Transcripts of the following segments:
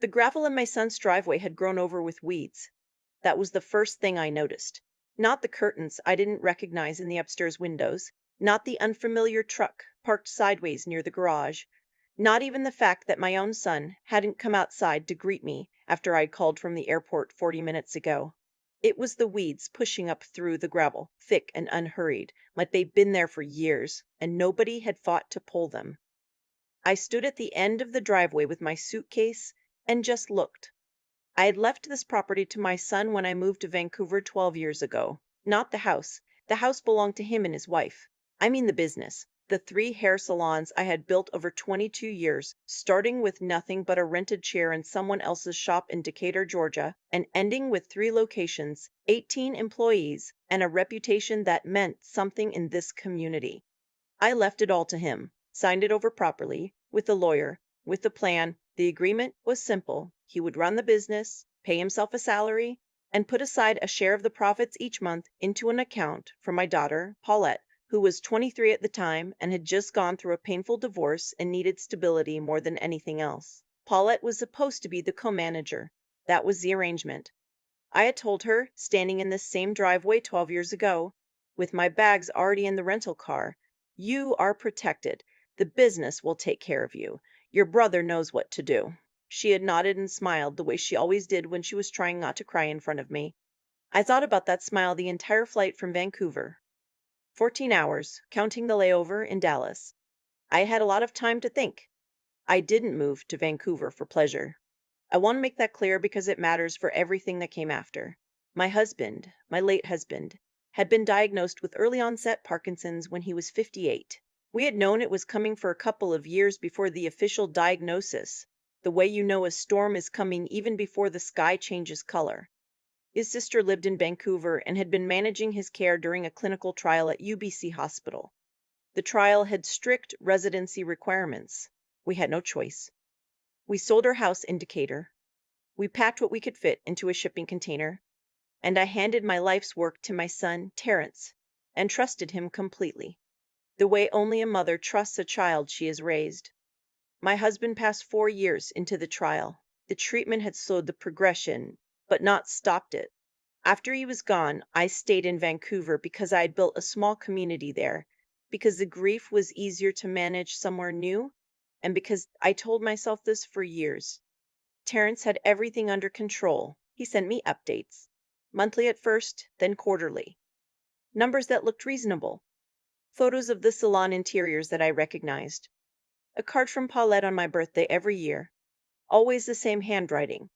The gravel in my son's driveway had grown over with weeds. That was the first thing I noticed. Not the curtains I didn't recognize in the upstairs windows, not the unfamiliar truck parked sideways near the garage, not even the fact that my own son hadn't come outside to greet me after I'd called from the airport 40 minutes ago. It was the weeds pushing up through the gravel, thick and unhurried, like they'd been there for years, and nobody had fought to pull them. I stood at the end of the driveway with my suitcase and just looked. I had left this property to my son when I moved to Vancouver 12 years ago. Not the house. The house belonged to him and his wife. I mean the business. The 3 hair salons I had built over 22 years, starting with nothing but a rented chair in someone else's shop in Decatur, Georgia, and ending with 3 locations, 18 employees, and a reputation that meant something in this community. I left it all to him, signed it over properly, with the lawyer, with the plan. The agreement was simple. He would run the business, pay himself a salary, and put aside a share of the profits each month into an account for my daughter, Paulette, who was 23 at the time and had just gone through a painful divorce and needed stability more than anything else. Paulette was supposed to be the co-manager. That was the arrangement. I had told her, standing in this same driveway 12 years ago, with my bags already in the rental car, "You are protected. The business will take care of you. Your brother knows what to do." She had nodded and smiled the way she always did when she was trying not to cry in front of me. I thought about that smile the entire flight from Vancouver. 14 hours, counting the layover in Dallas. I had a lot of time to think. I didn't move to Vancouver for pleasure. I want to make that clear because it matters for everything that came after. My husband, my late husband, had been diagnosed with early onset Parkinson's when he was 58. We had known it was coming for a couple of years before the official diagnosis, the way you know a storm is coming even before the sky changes color. His sister lived in Vancouver and had been managing his care during a clinical trial at UBC Hospital. The trial had strict residency requirements. We had no choice. We sold our house in Decatur. We packed what we could fit into a shipping container, and I handed my life's work to my son, Terrence, and trusted him completely, the way only a mother trusts a child she has raised. My husband passed 4 years into the trial. The treatment had slowed the progression, but not stopped it. After he was gone, I stayed in Vancouver because I had built a small community there, because the grief was easier to manage somewhere new, and because I told myself this for years. Terrence had everything under control. He sent me updates, monthly at first, then quarterly. Numbers that looked reasonable. Photos of the salon interiors that I recognized. A card from Paulette on my birthday every year. Always the same handwriting.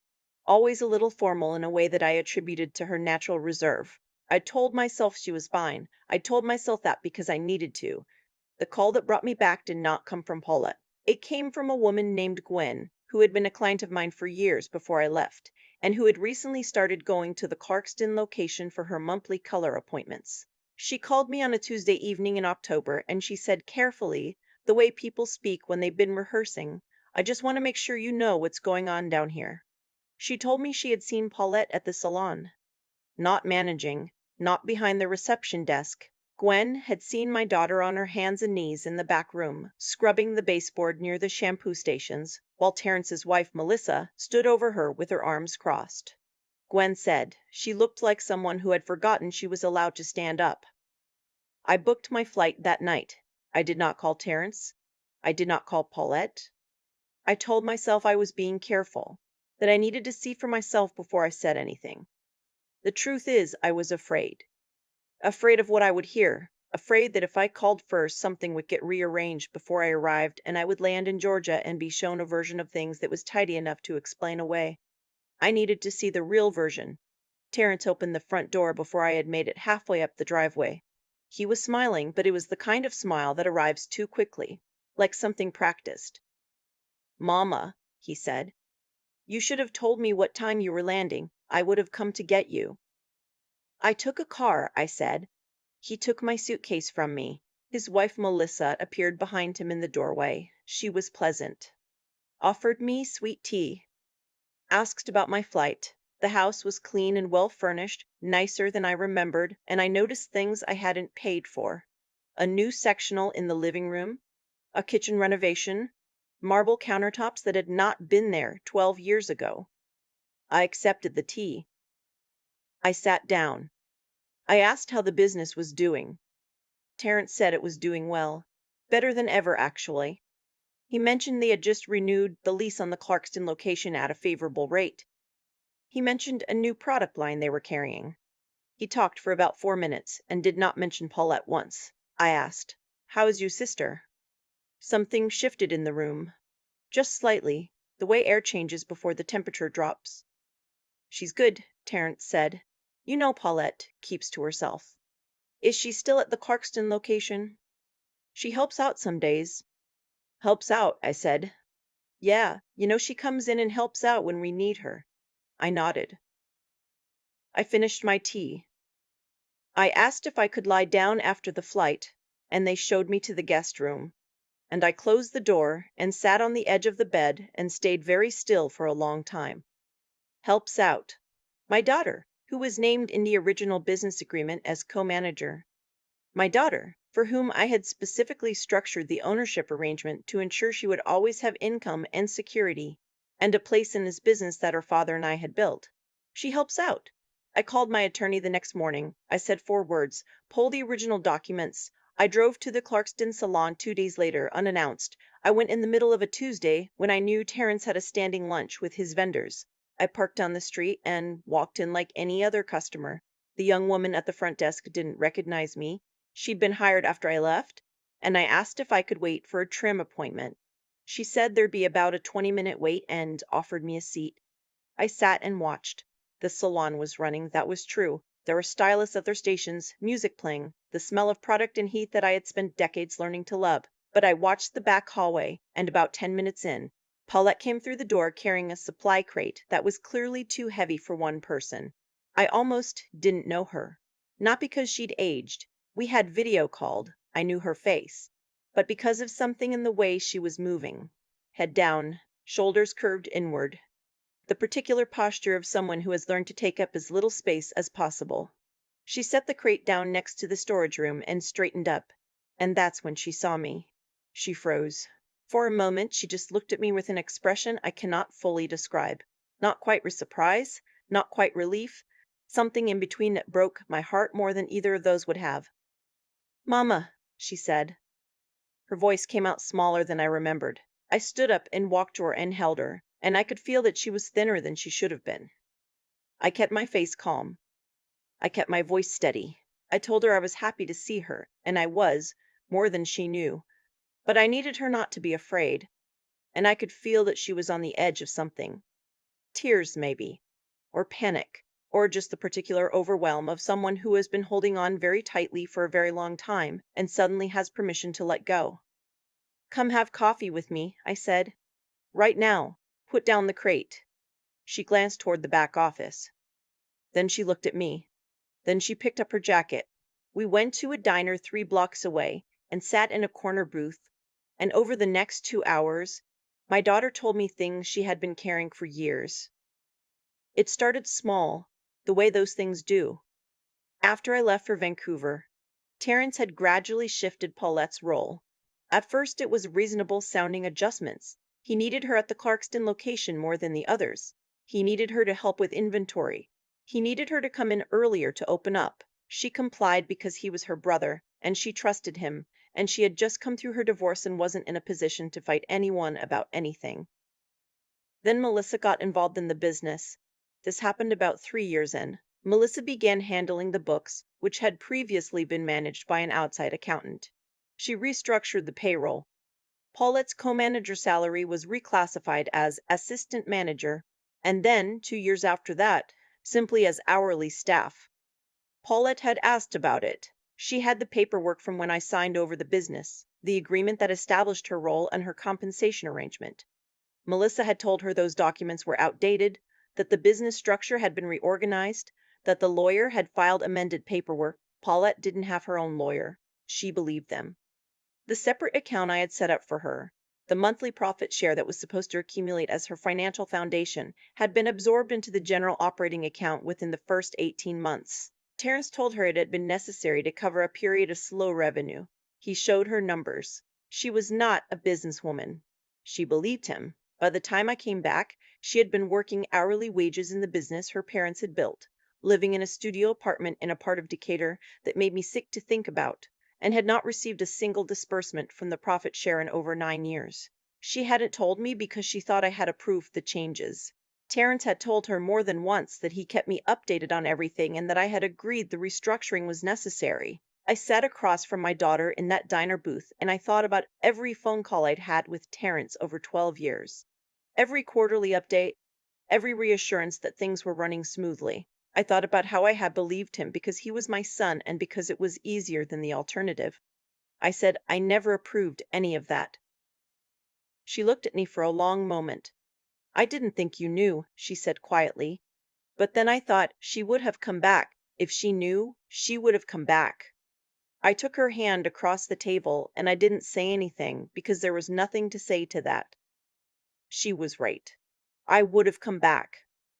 Always a little formal in a way that I attributed to her natural reserve. I told myself she was fine. I told myself that because I needed to. The call that brought me back did not come from Paulette. It came from a woman named Gwen, who had been a client of mine for years before I left, and who had recently started going to the Clarkston location for her monthly color appointments. She called me on a Tuesday evening in October, and she said carefully, the way people speak when they've been rehearsing, "I just want to make sure you know what's going on down here." She told me she had seen Paulette at the salon. Not managing, not behind the reception desk. Gwen had seen my daughter on her hands and knees in the back room, scrubbing the baseboard near the shampoo stations, while Terrence's wife, Melissa, stood over her with her arms crossed. Gwen said she looked like someone who had forgotten she was allowed to stand up. I booked my flight that night. I did not call Terrence. I did not call Paulette. I told myself I was being careful, that I needed to see for myself before I said anything. The truth is, I was afraid. Afraid of what I would hear. Afraid that if I called first, something would get rearranged before I arrived and I would land in Georgia and be shown a version of things that was tidy enough to explain away. I needed to see the real version. Terrence opened the front door before I had made it halfway up the driveway. He was smiling, but it was the kind of smile that arrives too quickly, like something practiced. "Mama," he said, "you should have told me what time you were landing. I would have come to get you." "I took a car," I said. He took my suitcase from me. His wife, Melissa, appeared behind him in the doorway. She was pleasant. Offered me sweet tea. Asked about my flight. The house was clean and well furnished, nicer than I remembered, and I noticed things I hadn't paid for. A new sectional in the living room, a kitchen renovation, marble countertops that had not been there 12 years ago. I accepted the tea. I sat down. I asked how the business was doing. Terrence said it was doing well. Better than ever, actually. He mentioned they had just renewed the lease on the Clarkston location at a favorable rate. He mentioned a new product line they were carrying. He talked for about 4 minutes and did not mention Paulette once. I asked, "How is your sister?" Something shifted in the room. Just slightly, the way air changes before the temperature drops. "She's good," Terrence said. "You know Paulette keeps to herself." "Is she still at the Clarkston location?" "She helps out some days." "Helps out," I said. "Yeah, she comes in and helps out when we need her." I nodded. I finished my tea. I asked if I could lie down after the flight, and they showed me to the guest room. And I closed the door and sat on the edge of the bed and stayed very still for a long time. Helps out. My daughter, who was named in the original business agreement as co-manager. My daughter, for whom I had specifically structured the ownership arrangement to ensure she would always have income and security, and a place in this business that her father and I had built. She helps out. I called my attorney the next morning. I said 4 words, "Pull the original documents." I drove to the Clarkston salon 2 days later, unannounced. I went in the middle of a Tuesday when I knew Terrence had a standing lunch with his vendors. I parked down the street and walked in like any other customer. The young woman at the front desk didn't recognize me. She'd been hired after I left, and I asked if I could wait for a trim appointment. She said there'd be about a 20-minute wait and offered me a seat. I sat and watched. The salon was running, that was true. There were stylists at their stations, music playing, the smell of product and heat that I had spent decades learning to love. But I watched the back hallway, and about 10 minutes in, Paulette came through the door carrying a supply crate that was clearly too heavy for one person. I almost didn't know her. Not because she'd aged. We had video called. I knew her face. But because of something in the way she was moving. Head down, shoulders curved inward. The particular posture of someone who has learned to take up as little space as possible. She set the crate down next to the storage room and straightened up. And that's when she saw me. She froze. For a moment, she just looked at me with an expression I cannot fully describe. Not quite surprise, not quite relief, something in between that broke my heart more than either of those would have. "Mama," she said. Her voice came out smaller than I remembered. I stood up and walked to her and held her, and I could feel that she was thinner than she should have been. I kept my face calm. I kept my voice steady. I told her I was happy to see her, and I was, more than she knew. But I needed her not to be afraid, and I could feel that she was on the edge of something. Tears, maybe, or panic, or just the particular overwhelm of someone who has been holding on very tightly for a very long time and suddenly has permission to let go. "Come have coffee with me," I said. "Right now. Put down the crate." She glanced toward the back office. Then she looked at me. Then she picked up her jacket. We went to a diner 3 blocks away and sat in a corner booth, and over the next 2 hours, my daughter told me things she had been carrying for years. It started small, the way those things do. After I left for Vancouver, Terrence had gradually shifted Paulette's role. At first it was reasonable sounding adjustments. He needed her at the Clarkston location more than the others. He needed her to help with inventory. He needed her to come in earlier to open up. She complied because he was her brother, and she trusted him, and she had just come through her divorce and wasn't in a position to fight anyone about anything. Then Melissa got involved in the business. This happened about 3 years in. Melissa began handling the books, which had previously been managed by an outside accountant. She restructured the payroll. Paulette's co-manager salary was reclassified as assistant manager, and then, 2 years after that, simply as hourly staff. Paulette had asked about it. She had the paperwork from when I signed over the business, the agreement that established her role and her compensation arrangement. Melissa had told her those documents were outdated, that the business structure had been reorganized, that the lawyer had filed amended paperwork. Paulette didn't have her own lawyer. She believed them. The separate account I had set up for her, the monthly profit share that was supposed to accumulate as her financial foundation, had been absorbed into the general operating account within the first 18 months. Terrence told her it had been necessary to cover a period of slow revenue. He showed her numbers. She was not a businesswoman. She believed him. By the time I came back, she had been working hourly wages in the business her parents had built, living in a studio apartment in a part of Decatur that made me sick to think about, and had not received a single disbursement from the profit share in over 9 years. She hadn't told me because she thought I had approved the changes. Terrence had told her more than once that he kept me updated on everything and that I had agreed the restructuring was necessary. I sat across from my daughter in that diner booth and I thought about every phone call I'd had with Terrence over 12 years. Every quarterly update, every reassurance that things were running smoothly. I thought about how I had believed him because he was my son and because it was easier than the alternative. I said, I never approved any of that. She looked at me for a long moment. I didn't think you knew, she said quietly. But then I thought she would have come back. If she knew, she would have come back. I took her hand across the table and I didn't say anything because there was nothing to say to that. She was right. I would have come back.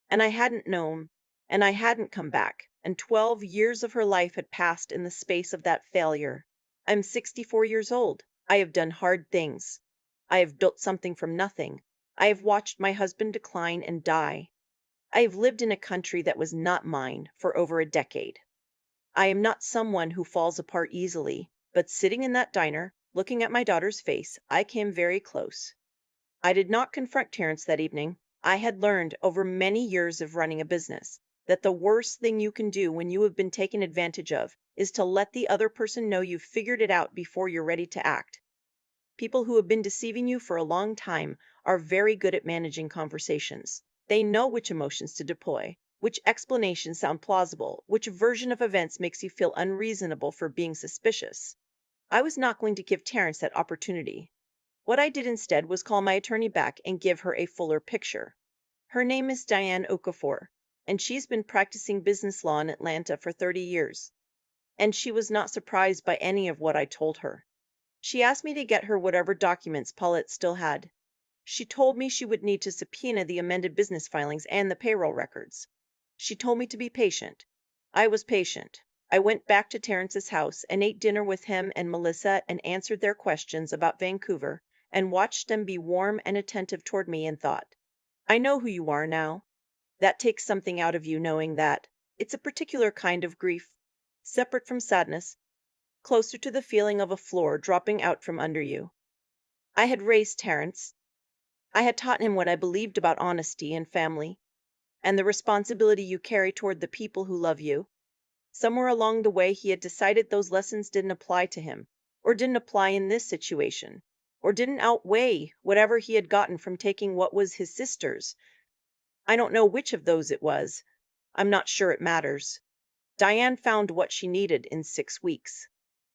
And I hadn't known, and I hadn't come back, and 12 years of her life had passed in the space of that failure. I'm 64 years old. I have done hard things. I have built something from nothing. I have watched my husband decline and die. I have lived in a country that was not mine for over a decade. I am not someone who falls apart easily, but sitting in that diner, looking at my daughter's face, I came very close. I did not confront Terrence that evening. I had learned over many years of running a business that the worst thing you can do when you have been taken advantage of is to let the other person know you've figured it out before you're ready to act. People who have been deceiving you for a long time are very good at managing conversations. They know which emotions to deploy, which explanations sound plausible, which version of events makes you feel unreasonable for being suspicious. I was not going to give Terrence that opportunity. What I did instead was call my attorney back and give her a fuller picture. Her name is Diane Okafor, and she's been practicing business law in Atlanta for 30 years. And she was not surprised by any of what I told her. She asked me to get her whatever documents Paulette still had. She told me she would need to subpoena the amended business filings and the payroll records. She told me to be patient. I was patient. I went back to Terrence's house and ate dinner with him and Melissa and answered their questions about Vancouver and watched them be warm and attentive toward me and thought, I know who you are now. That takes something out of you knowing that. It's a particular kind of grief, separate from sadness, closer to the feeling of a floor dropping out from under you. I had raised Terrence. I had taught him what I believed about honesty and family, and the responsibility you carry toward the people who love you. Somewhere along the way, he had decided those lessons didn't apply to him, or didn't apply in this situation, or didn't outweigh whatever he had gotten from taking what was his sister's. I don't know which of those it was. I'm not sure it matters. Diane found what she needed in 6 weeks.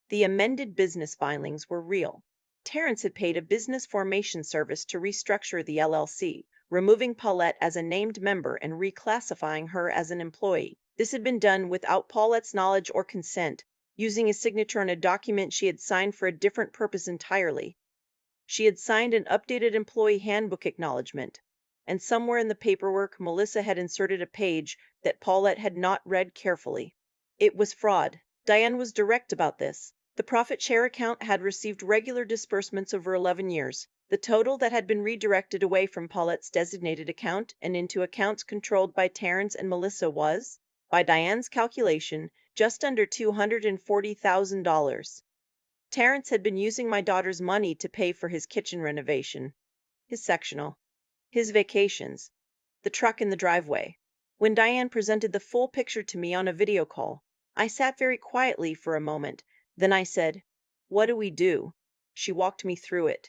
The amended business filings were real. Terrence had paid a business formation service to restructure the LLC, removing Paulette as a named member and reclassifying her as an employee. This had been done without Paulette's knowledge or consent, using his signature on a document she had signed for a different purpose entirely. She had signed an updated employee handbook acknowledgement, and somewhere in the paperwork, Melissa had inserted a page that Paulette had not read carefully. It was fraud. Diane was direct about this. The profit share account had received regular disbursements over 11 years. The total that had been redirected away from Paulette's designated account and into accounts controlled by Terrence and Melissa was, by Diane's calculation, just under $240,000. Terrence had been using my daughter's money to pay for his kitchen renovation, his sectional, his vacations, the truck in the driveway. When Diane presented the full picture to me on a video call, I sat very quietly for a moment. Then I said, "What do we do?" She walked me through it.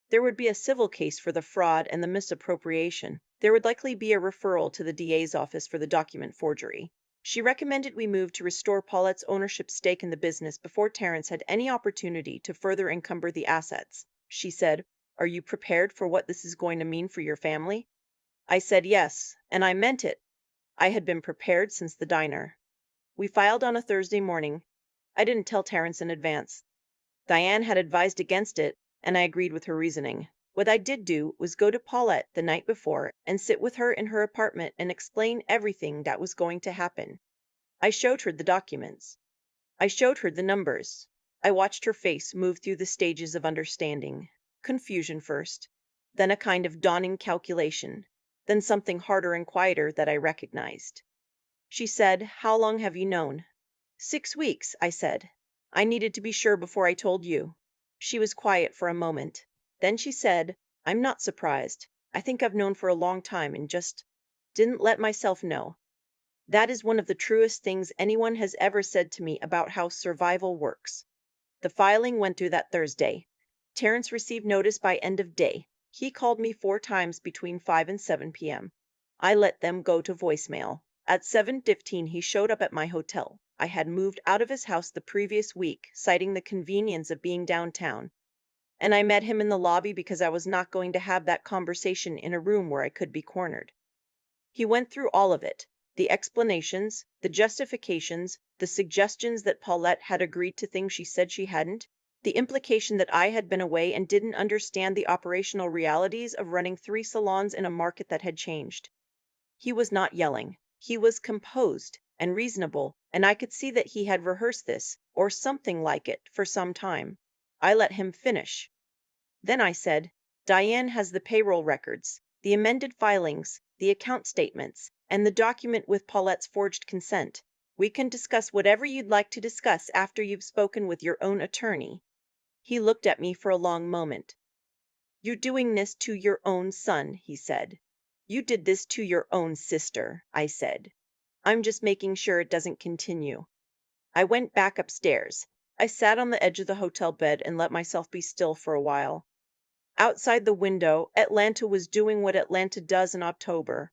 There would be a civil case for the fraud and the misappropriation. There would likely be a referral to the DA's office for the document forgery. She recommended we move to restore Paulette's ownership stake in the business before Terrence had any opportunity to further encumber the assets. She said, "Are you prepared for what this is going to mean for your family?" I said yes, and I meant it. I had been prepared since the diner. We filed on a Thursday morning. I didn't tell Terrence in advance. Diane had advised against it, and I agreed with her reasoning. What I did do was go to Paulette the night before and sit with her in her apartment and explain everything that was going to happen. I showed her the documents. I showed her the numbers. I watched her face move through the stages of understanding. Confusion first. then a kind of dawning calculation, then something harder and quieter that I recognized. She said, "How long have you known?" 6 weeks, I said. I needed to be sure before I told you. She was quiet for a moment. Then she said, "I'm not surprised. I think I've known for a long time and just didn't let myself know." That is one of the truest things anyone has ever said to me about how survival works. The filing went through that Thursday. Terrence received notice by end of day. He called me 4 times between 5 and 7 p.m. I let them go to voicemail. At 7:15, he showed up at my hotel. I had moved out of his house the previous week, citing the convenience of being downtown. And I met him in the lobby because I was not going to have that conversation in a room where I could be cornered. He went through all of it, the explanations, the justifications, the suggestions that Paulette had agreed to things she said she hadn't, the implication that I had been away and didn't understand the operational realities of running 3 salons in a market that had changed. He was not yelling. He was composed and reasonable, and I could see that he had rehearsed this, or something like it, for some time. I let him finish. Then I said, "Diane has the payroll records, the amended filings, the account statements, and the document with Paulette's forged consent. We can discuss whatever you'd like to discuss after you've spoken with your own attorney." He looked at me for a long moment. "You're doing this to your own son," he said. "You did this to your own sister," I said. "I'm just making sure it doesn't continue." I went back upstairs. I sat on the edge of the hotel bed and let myself be still for a while. Outside the window, Atlanta was doing what Atlanta does in October.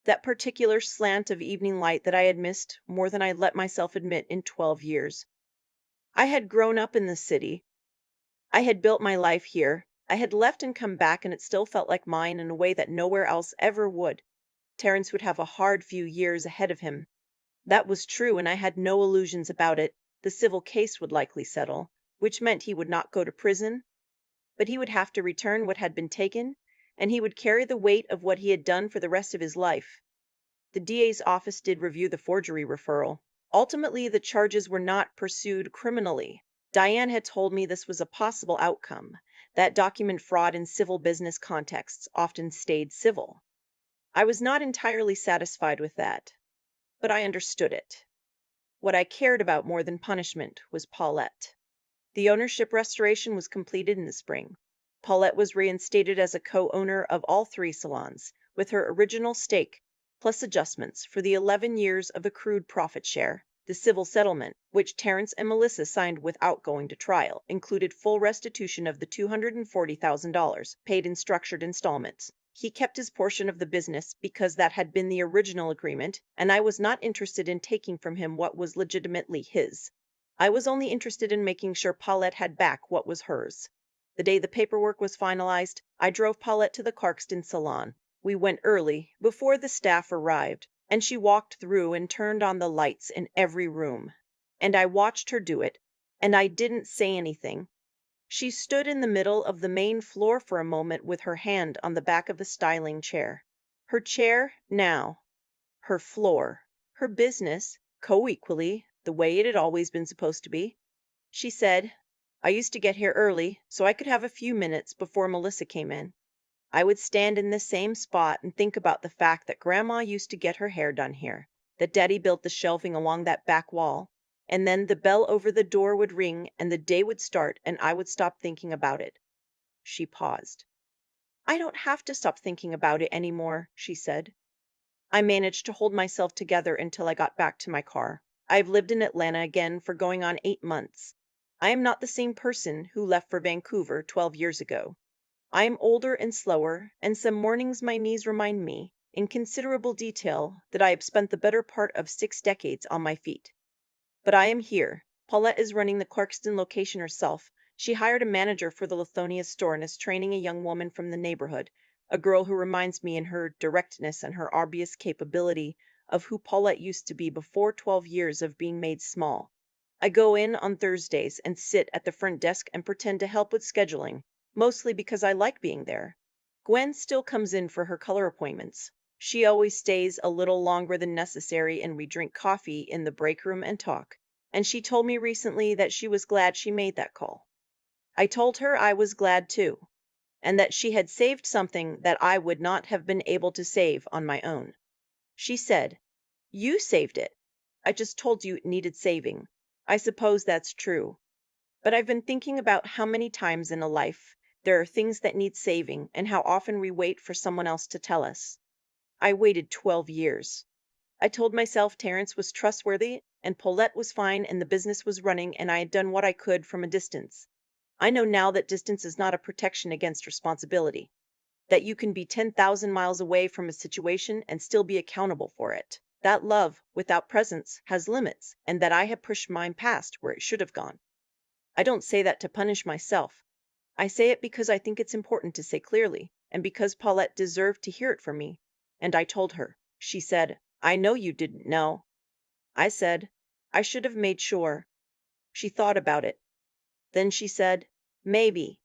That particular slant of evening light that I had missed more than I'd let myself admit in 12 years. I had grown up in the city. I had built my life here. I had left and come back, and it still felt like mine in a way that nowhere else ever would. Terrence would have a hard few years ahead of him. That was true, and I had no illusions about it. The civil case would likely settle, which meant he would not go to prison, but he would have to return what had been taken, and he would carry the weight of what he had done for the rest of his life. The DA's office did review the forgery referral. Ultimately, the charges were not pursued criminally. Diane had told me this was a possible outcome, that document fraud in civil business contexts often stayed civil. I was not entirely satisfied with that, but I understood it. What I cared about more than punishment was Paulette. The ownership restoration was completed in the spring. Paulette was reinstated as a co-owner of all 3 salons, with her original stake, plus adjustments for the 11 years of accrued profit share. The civil settlement, which Terrence and Melissa signed without going to trial, included full restitution of the $240,000, paid in structured installments. He kept his portion of the business because that had been the original agreement, and I was not interested in taking from him what was legitimately his. I was only interested in making sure Paulette had back what was hers. The day the paperwork was finalized, I drove Paulette to the Clarkston salon. We went early, before the staff arrived, and she walked through and turned on the lights in every room. And I watched her do it, and I didn't say anything. She stood in the middle of the main floor for a moment with her hand on the back of the styling chair. Her chair now, her floor, her business, co-equally, the way it had always been supposed to be. She said, "I used to get here early, so I could have a few minutes before Melissa came in. I would stand in this same spot and think about the fact that Grandma used to get her hair done here, that Daddy built the shelving along that back wall, and then the bell over the door would ring and the day would start and I would stop thinking about it." She paused. "I don't have to stop thinking about it anymore," she said. I managed to hold myself together until I got back to my car. I've lived in Atlanta again for going on 8 months. I am not the same person who left for Vancouver 12 years ago. I am older and slower, and some mornings my knees remind me, in considerable detail, that I have spent the better part of 6 decades on my feet. But I am here. Paulette is running the Clarkston location herself. She hired a manager for the Lithonia store and is training a young woman from the neighborhood, a girl who reminds me in her directness and her obvious capability of who Paulette used to be before 12 years of being made small. I go in on Thursdays and sit at the front desk and pretend to help with scheduling, mostly because I like being there. Gwen still comes in for her color appointments. She always stays a little longer than necessary, and we drink coffee in the break room and talk. And she told me recently that she was glad she made that call. I told her I was glad too. and that she had saved something that I would not have been able to save on my own. She said, "You saved it. I just told you it needed saving. I suppose that's true. But I've been thinking about how many times in a life there are things that need saving and how often we wait for someone else to tell us. I waited 12 years. I told myself Terence was trustworthy and Paulette was fine and the business was running and I had done what I could from a distance. I know now that distance is not a protection against responsibility, that you can be 10,000 miles away from a situation and still be accountable for it. That love without presence has limits, and that I have pushed mine past where it should have gone. I don't say that to punish myself. I say it because I think it's important to say clearly, and because Paulette deserved to hear it from me. And I told her. She said, "I know you didn't know." I said, "I should have made sure." She thought about it. Then she said, "Maybe.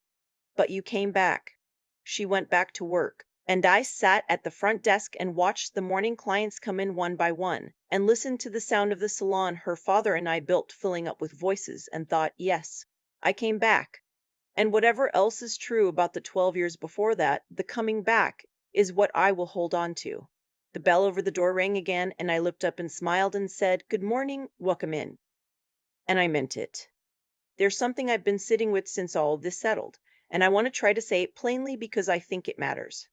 But you came back." She went back to work, and I sat at the front desk and watched the morning clients come in one by one, and listened to the sound of the salon her father and I built filling up with voices, and thought, yes, I came back. And whatever else is true about the 12 years before that, the coming back is what I will hold on to. The bell over the door rang again, and I looked up and smiled and said, "Good morning, welcome in." And I meant it. There's something I've been sitting with since all of this settled, and I want to try to say it plainly because I think it matters.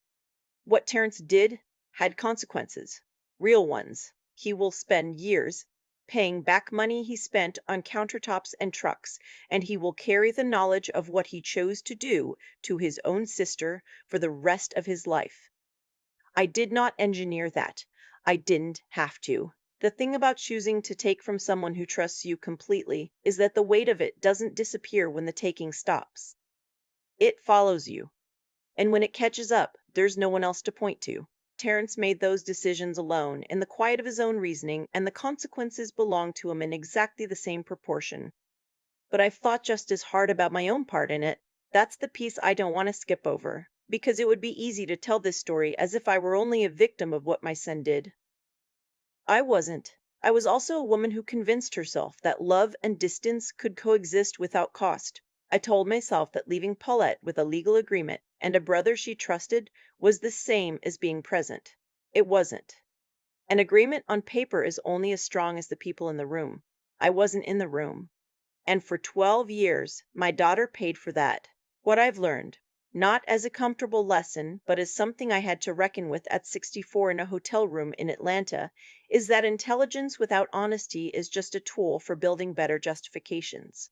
What Terence did had consequences, real ones. He will spend years paying back money he spent on countertops and trucks, and he will carry the knowledge of what he chose to do to his own sister for the rest of his life. I did not engineer that. I didn't have to. The thing about choosing to take from someone who trusts you completely is that the weight of it doesn't disappear when the taking stops. It follows you. And when it catches up, there's no one else to point to. Terence made those decisions alone, in the quiet of his own reasoning, and the consequences belonged to him in exactly the same proportion. But I've thought just as hard about my own part in it. That's the piece I don't want to skip over, because it would be easy to tell this story as if I were only a victim of what my son did. I wasn't. I was also a woman who convinced herself that love and distance could coexist without cost. I told myself that leaving Paulette with a legal agreement and a brother she trusted was the same as being present. It wasn't. An agreement on paper is only as strong as the people in the room. I wasn't in the room. And for 12 years, my daughter paid for that. What I've learned, not as a comfortable lesson, but as something I had to reckon with at 64 in a hotel room in Atlanta, is that intelligence without honesty is just a tool for building better justifications.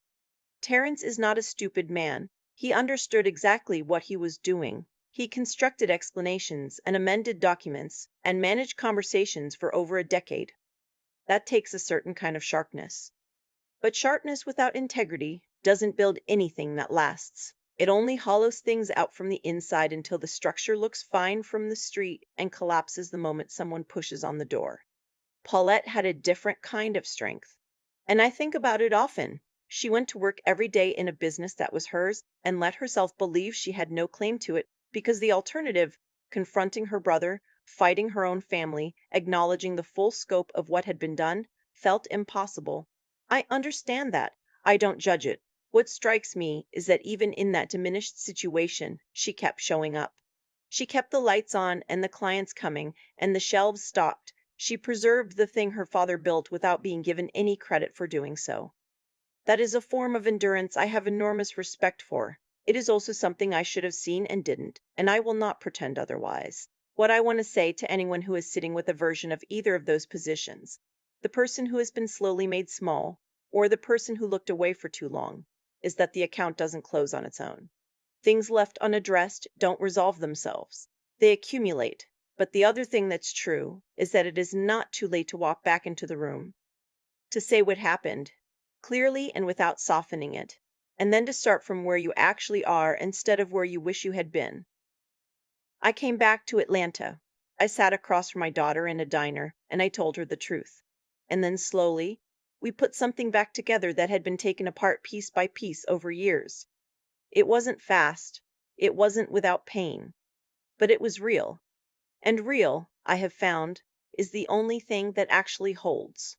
Terence is not a stupid man. He understood exactly what he was doing. He constructed explanations and amended documents and managed conversations for over a decade. That takes a certain kind of sharpness. But sharpness without integrity doesn't build anything that lasts. It only hollows things out from the inside until the structure looks fine from the street and collapses the moment someone pushes on the door. Paulette had a different kind of strength. And I think about it often. She went to work every day in a business that was hers and let herself believe she had no claim to it because the alternative, confronting her brother, fighting her own family, acknowledging the full scope of what had been done, felt impossible. I understand that. I don't judge it. What strikes me is that even in that diminished situation, she kept showing up. She kept the lights on and the clients coming and the shelves stocked. She preserved the thing her father built without being given any credit for doing so. That is a form of endurance I have enormous respect for. It is also something I should have seen and didn't, and I will not pretend otherwise. What I want to say to anyone who is sitting with a version of either of those positions, the person who has been slowly made small, or the person who looked away for too long, is that the account doesn't close on its own. Things left unaddressed don't resolve themselves. They accumulate. But the other thing that's true is that it is not too late to walk back into the room, to say what happened, clearly and without softening it, and then to start from where you actually are instead of where you wish you had been. I came back to Atlanta. I sat across from my daughter in a diner, and I told her the truth. And then slowly, we put something back together that had been taken apart piece by piece over years. It wasn't fast. It wasn't without pain. But it was real. And real, I have found, is the only thing that actually holds.